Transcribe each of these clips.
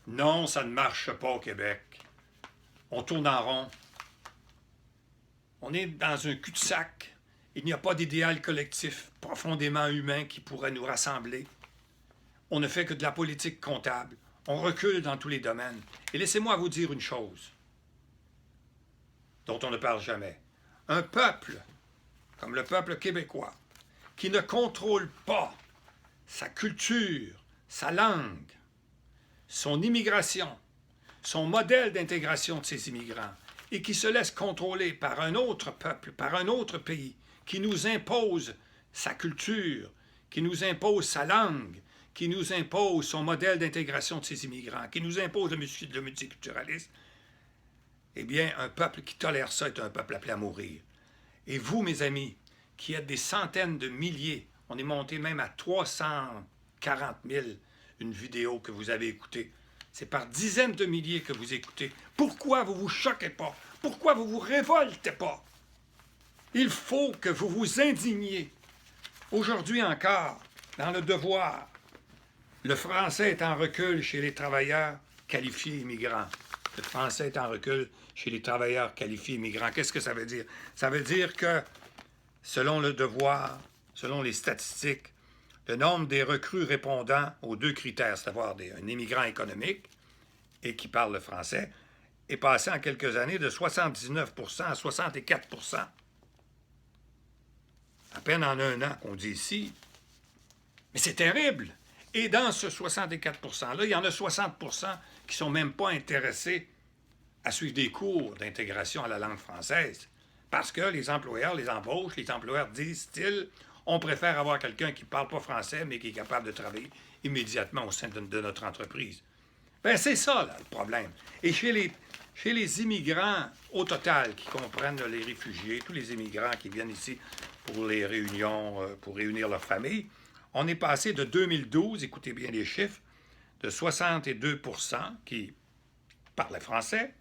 Non, ça ne marche pas au Québec. On tourne en rond. On est dans un cul-de-sac. Il n'y a pas d'idéal collectif profondément humain qui pourrait nous rassembler. On ne fait que de la politique comptable. On recule dans tous les domaines. Et laissez-moi vous dire une chose dont on ne parle jamais. Un peuple, comme le peuple québécois, qui ne contrôle pas sa culture, sa langue, son immigration, son modèle d'intégration de ces immigrants, et qui se laisse contrôler par un autre peuple, par un autre pays, qui nous impose sa culture, qui nous impose sa langue, qui nous impose son modèle d'intégration de ces immigrants, qui nous impose le multiculturalisme, eh bien, un peuple qui tolère ça est un peuple appelé à mourir. Et vous, mes amis, qui êtes des centaines de milliers, on est monté même à 340 000, une vidéo que vous avez écoutée. C'est par dizaines de milliers que vous écoutez. Pourquoi vous ne vous choquez pas? Pourquoi vous ne vous révoltez pas? Il faut que vous vous indigniez. Aujourd'hui encore, dans le devoir, le français est en recul chez les travailleurs qualifiés immigrants. Le français est en recul chez les travailleurs qualifiés immigrants. Qu'est-ce que ça veut dire? Ça veut dire que, selon le devoir, selon les statistiques, le nombre des recrues répondant aux deux critères, c'est-à-dire un immigrant économique et qui parle le français, est passé en quelques années de 79 à 64 à peine en un an qu'on dit ici. Mais c'est terrible! Et dans ce 64 %-là, il y en a 60 qui ne sont même pas intéressés à suivre des cours d'intégration à la langue française. Parce que les employeurs les embauchent, les employeurs disent-ils, on préfère avoir quelqu'un qui ne parle pas français, mais qui est capable de travailler immédiatement au sein de notre entreprise. Bien, c'est ça, là, le problème. Et chez les immigrants, au total, qui comprennent les réfugiés, tous les immigrants qui viennent ici pour les réunions, pour réunir leurs familles, on est passé de 2012, écoutez bien les chiffres, de 62 qui parlaient français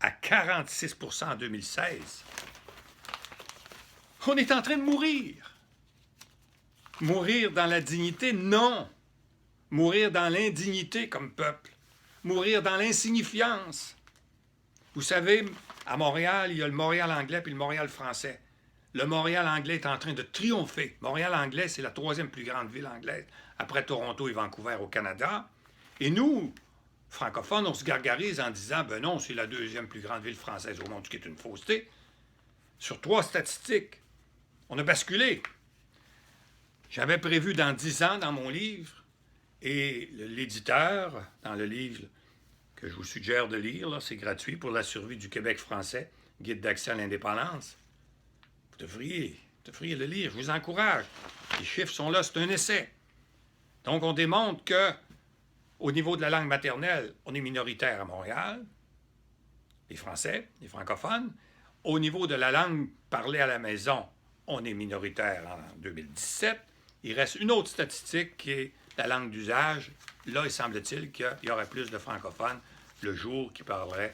à 46 en 2016. On est en train de mourir. Mourir dans la dignité? Non. Mourir dans l'indignité comme peuple. Mourir dans l'insignifiance. Vous savez, à Montréal, il y a le Montréal anglais puis le Montréal français. Le Montréal anglais est en train de triompher. Montréal anglais, c'est la troisième plus grande ville anglaise, après Toronto et Vancouver au Canada. Et nous, francophones, on se gargarise en disant, ben non, c'est la deuxième plus grande ville française au monde, ce qui est une fausseté. Sur 3 statistiques, on a basculé. J'avais prévu dans 10 ans, dans mon livre, et l'éditeur, dans le livre que je vous suggère de lire, c'est gratuit, pour la survie du Québec français, Guide d'accès à l'indépendance. Vous devriez le lire, je vous encourage. Les chiffres sont là, c'est un essai. Donc, on démontre que, au niveau de la langue maternelle, on est minoritaire à Montréal, les Français, les francophones. Au niveau de la langue parlée à la maison, on est minoritaire en 2017. Il reste une autre statistique qui est la langue d'usage. Là, il semble-t-il qu'il y aurait plus de francophones le jour qui parleraient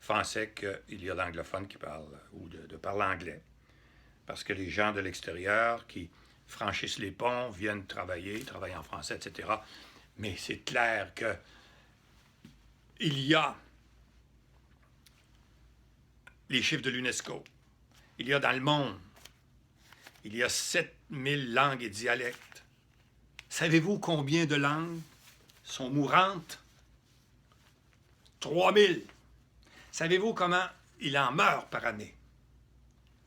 français qu'il y a d'anglophones qui parlent ou de parler anglais. Parce que les gens de l'extérieur qui franchissent les ponts, viennent travailler en français, etc. Mais c'est clair que il y a les chiffres de l'UNESCO. Il y a dans le monde, il y a 7000 langues et dialectes. Savez-vous combien de langues sont mourantes? 3000. Savez-vous comment il en meurt par année?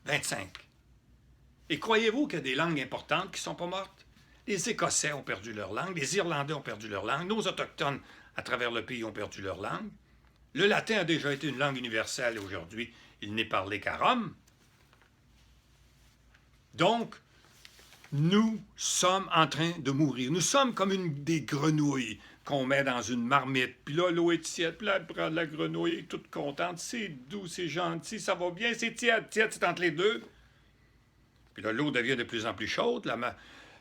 25. Et croyez-vous qu'il y a des langues importantes qui ne sont pas mortes? Les Écossais ont perdu leur langue, les Irlandais ont perdu leur langue, nos Autochtones à travers le pays ont perdu leur langue. Le latin a déjà été une langue universelle et aujourd'hui, il n'est parlé qu'à Rome. Donc, nous sommes en train de mourir. Nous sommes comme des grenouilles qu'on met dans une marmite. Puis là, l'eau est tiède, puis là, elle prend de la grenouille, elle est toute contente. C'est doux, c'est gentil, ça va bien, c'est tiède, tiède, c'est entre les deux. Puis là, l'eau devient de plus en plus chaude.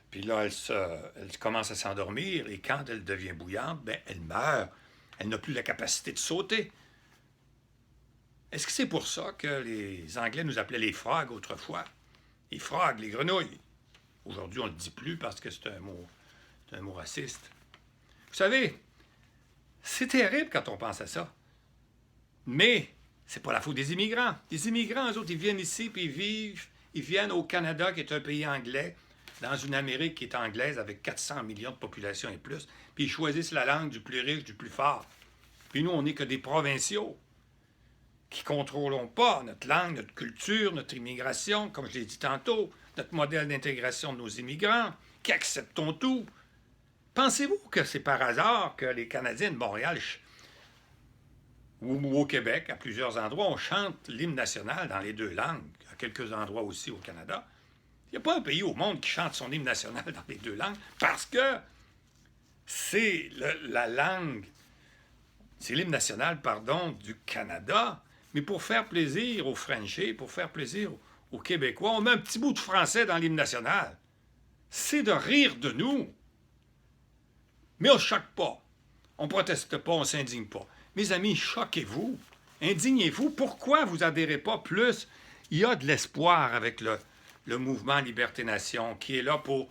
Puis là, elle commence à s'endormir. Et quand elle devient bouillante, bien, elle meurt. Elle n'a plus la capacité de sauter. Est-ce que c'est pour ça que les Anglais nous appelaient les frogs autrefois? Les frogs, les grenouilles. Aujourd'hui, on ne le dit plus parce que c'est un mot raciste. Vous savez, C'est terrible quand on pense à ça. Mais c'est pas la faute des immigrants. Les immigrants, eux autres, ils viennent ici, puis ils vivent. Ils viennent au Canada, qui est un pays anglais, dans une Amérique qui est anglaise, avec 400 millions de population et plus. Puis ils choisissent la langue du plus riche, du plus fort. Puis nous, on n'est que des provinciaux qui ne contrôlons pas notre langue, notre culture, notre immigration, comme je l'ai dit tantôt, notre modèle d'intégration de nos immigrants, qui acceptons tout. Pensez-vous que c'est par hasard que les Canadiens de Montréal ou au Québec, à plusieurs endroits, on chante l'hymne national dans les deux langues, à quelques endroits aussi au Canada? Il n'y a pas un pays au monde qui chante son hymne national dans les deux langues parce que c'est la langue, c'est l'hymne national, pardon, du Canada. Mais pour faire plaisir aux Frenchés, pour faire plaisir aux Québécois, on met un petit bout de français dans l'hymne national. C'est de rire de nous. Mais on ne choque pas. On ne proteste pas, on ne s'indigne pas. Mes amis, choquez-vous. Indignez-vous. Pourquoi vous n'adhérez pas plus? Il y a de l'espoir avec le mouvement Liberté-Nation qui est là pour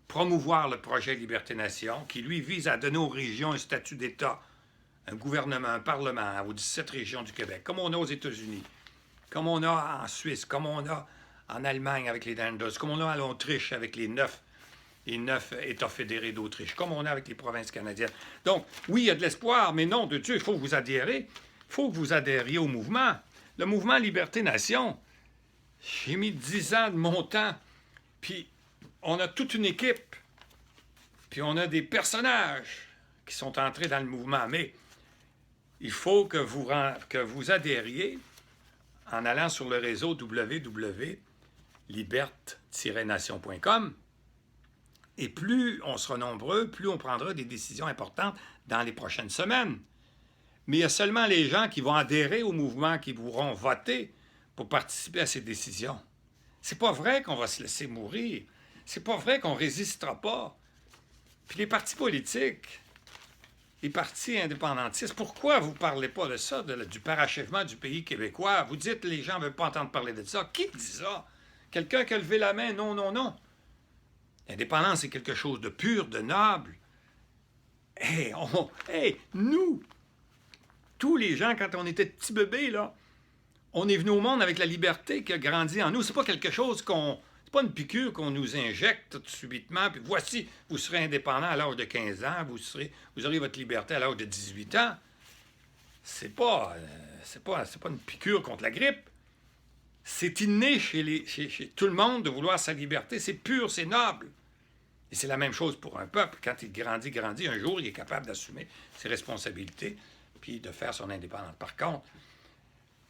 promouvoir le projet Liberté-Nation, qui, lui, vise à donner aux régions un statut d'État, un gouvernement, un parlement aux 17 régions du Québec, comme on a aux États-Unis, comme on a en Suisse, comme on a en Allemagne avec les Länder, comme on a en Autriche avec les 9 États fédérés d'Autriche, comme on a avec les provinces canadiennes. Donc, oui, il y a de l'espoir, mais non, de Dieu, il faut que vous adhériez. Il faut que vous adhériez au mouvement. Le mouvement Liberté-Nation, j'ai mis 10 ans de mon temps, puis on a toute une équipe, puis on a des personnages qui sont entrés dans le mouvement, mais il faut que vous adhériez en allant sur le réseau www.liberte-nation.com. Et plus on sera nombreux, plus on prendra des décisions importantes dans les prochaines semaines. Mais il y a seulement les gens qui vont adhérer au mouvement qui pourront voter pour participer à ces décisions. C'est pas vrai qu'on va se laisser mourir. C'est pas vrai qu'on résistera pas. Puis les partis politiques, les partis indépendantistes, pourquoi vous ne parlez pas de ça, du parachèvement du pays québécois? Vous dites que les gens ne veulent pas entendre parler de ça. Qui dit ça? Quelqu'un qui a levé la main? Non, non, non. L'indépendance, c'est quelque chose de pur, de noble. Nous, tous les gens, quand on était petits bébés, là, on est venu au monde avec la liberté qui a grandi en nous. C'est pas quelque chose c'est pas une piqûre qu'on nous injecte tout subitement, puis voici, vous serez indépendant à l'âge de 15 ans, vous aurez votre liberté à l'âge de 18 ans. C'est pas une piqûre contre la grippe. C'est inné chez tout le monde de vouloir sa liberté. C'est pur, c'est noble. Et c'est la même chose pour un peuple. Quand il grandit, un jour, il est capable d'assumer ses responsabilités puis de faire son indépendance. Par contre,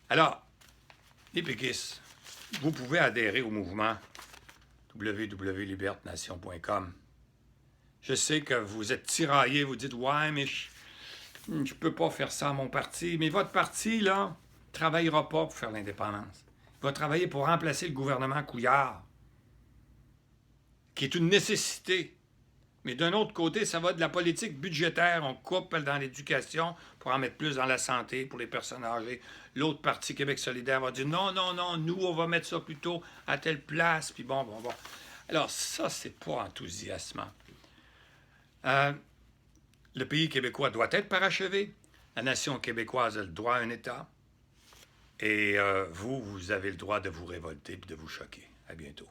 alors, les péquistes, vous pouvez adhérer au mouvement www.libertenation.com. Je sais que vous êtes tiraillés, vous dites « Ouais, mais je ne peux pas faire ça à mon parti. » Mais votre parti, là, ne travaillera pas pour faire l'indépendance. Il va travailler pour remplacer le gouvernement Couillard, qui est une nécessité. Mais d'un autre côté, ça va de la politique budgétaire. On coupe dans l'éducation pour en mettre plus dans la santé, pour les personnes âgées. L'autre parti, Québec solidaire, va dire non, non, non, nous, on va mettre ça plutôt à telle place. Puis bon. Alors, ça, c'est pas enthousiasmant. Le pays québécois doit être parachevé. La nation québécoise a le droit à un État. Et vous avez le droit de vous révolter et de vous choquer. À bientôt.